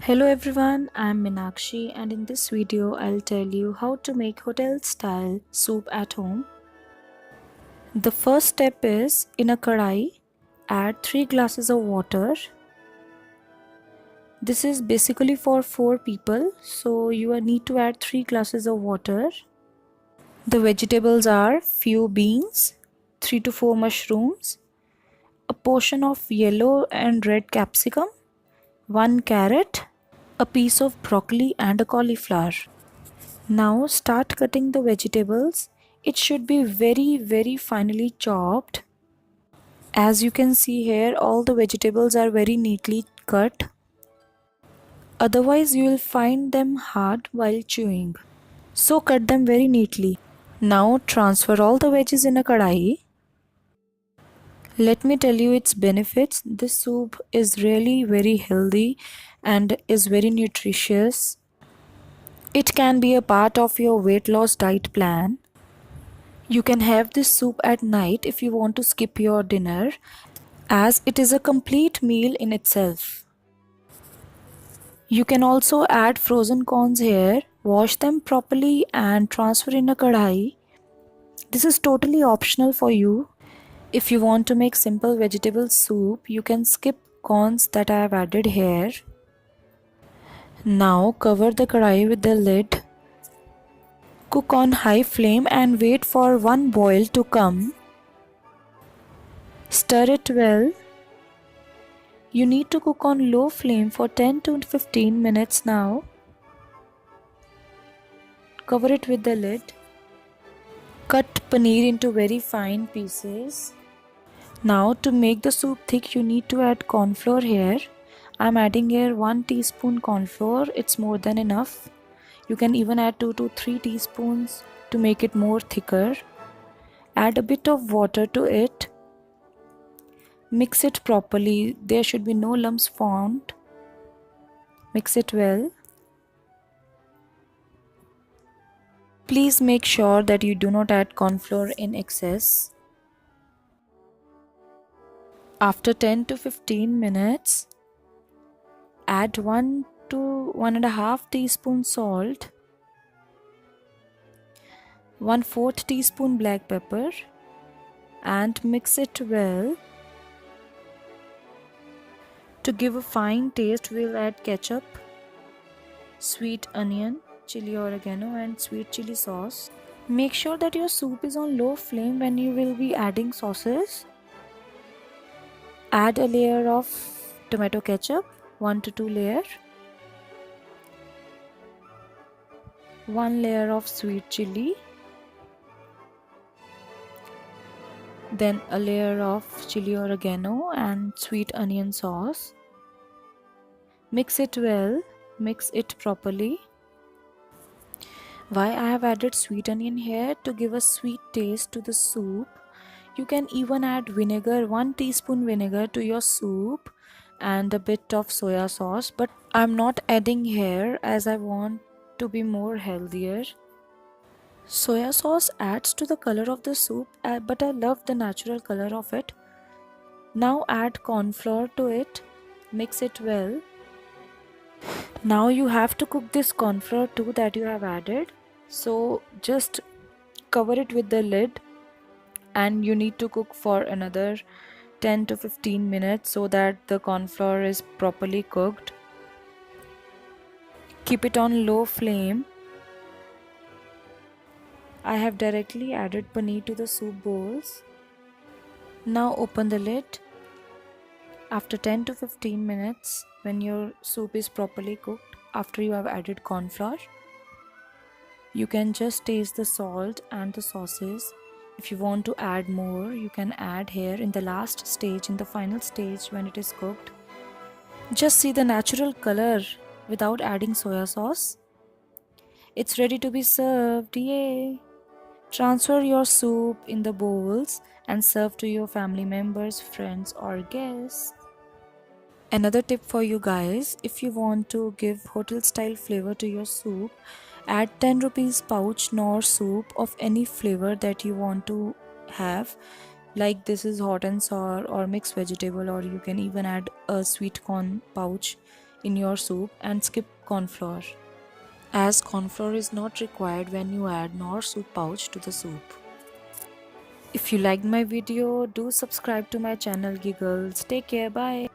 Hello everyone, I'm Minakshi and in this video I'll tell you how to make hotel style soup at home. The first step is, in a kadai, add 3 glasses of water. This is basically for 4 people, so you will need to add 3 glasses of water. The vegetables are few beans, 3 to 4 mushrooms, a portion of yellow and red capsicum, 1 carrot, a piece of broccoli and a cauliflower. Now start cutting the vegetables. It should be very finely chopped. As you can see here, all the vegetables are very neatly cut. Otherwise you will find them hard while chewing. So cut them very neatly. Now transfer all the veggies in a kadai. Let me tell you its benefits. This soup is really very healthy and is very nutritious. It can be a part of your weight loss diet plan. You can have this soup at night if you want to skip your dinner, as it is a complete meal in itself. You can also add frozen corns here, wash them properly and transfer in a kadai. This is totally optional for you. If you want to make simple vegetable soup, you can skip corns that I have added here. Now cover the kadai with the lid. Cook on high flame and wait for one boil to come. Stir it well. You need to cook on low flame for 10 to 15 minutes now. Cover it with the lid. Cut paneer into very fine pieces. Now to make the soup thick, you need to add corn flour here. I am adding here 1 teaspoon corn flour. It's more than enough. You can even add 2 to 3 teaspoons to make it more thicker. Add a bit of water to it. Mix it properly. There should be no lumps formed. Mix it well. Please make sure that you do not add corn flour in excess. After 10 to 15 minutes, add 1 to 1.5 teaspoon salt, 1/4 teaspoon black pepper and mix it well. To give a fine taste, we'll add ketchup, sweet onion, chili oregano and sweet chili sauce. Make sure that your soup is on low flame when you will be adding sauces. Add a layer of tomato ketchup, 1 to 2 layer, 1 layer of sweet chili, then a layer of chili oregano and sweet onion sauce. Mix it well, mix it properly. Why I have added sweet onion here? To give a sweet taste to the soup. You can even add vinegar, 1 teaspoon vinegar to your soup and a bit of soya sauce, but I'm not adding here as I want to be more healthier. Soya sauce adds to the color of the soup, but I love the natural color of it. Now add corn flour to it. Mix it well. Now you have to cook this corn flour too that you have added. So just cover it with the lid and you need to cook for another 10 to 15 minutes so that the corn flour is properly cooked. Keep it on low flame. I have directly added paneer to the soup bowls. Now open the lid. After 10 to 15 minutes, when your soup is properly cooked, after you have added corn flour, you can just taste the salt and the sauces. If you want to add more, you can add here in the last stage, in the final stage when it is cooked. Just see the natural color without adding soya sauce. It's ready to be served. Yay! Transfer your soup in the bowls and serve to your family members, friends or guests. Another tip for you guys, if you want to give hotel style flavor to your soup, add 10 rupees pouch nor soup of any flavor that you want to have, like this is hot and sour or mixed vegetable, or you can even add a sweet corn pouch. in your soup and skip corn flour, as corn flour is not required when you add nor soup pouch to the soup. If you liked my video, do subscribe to my channel Giggles. Take care, bye.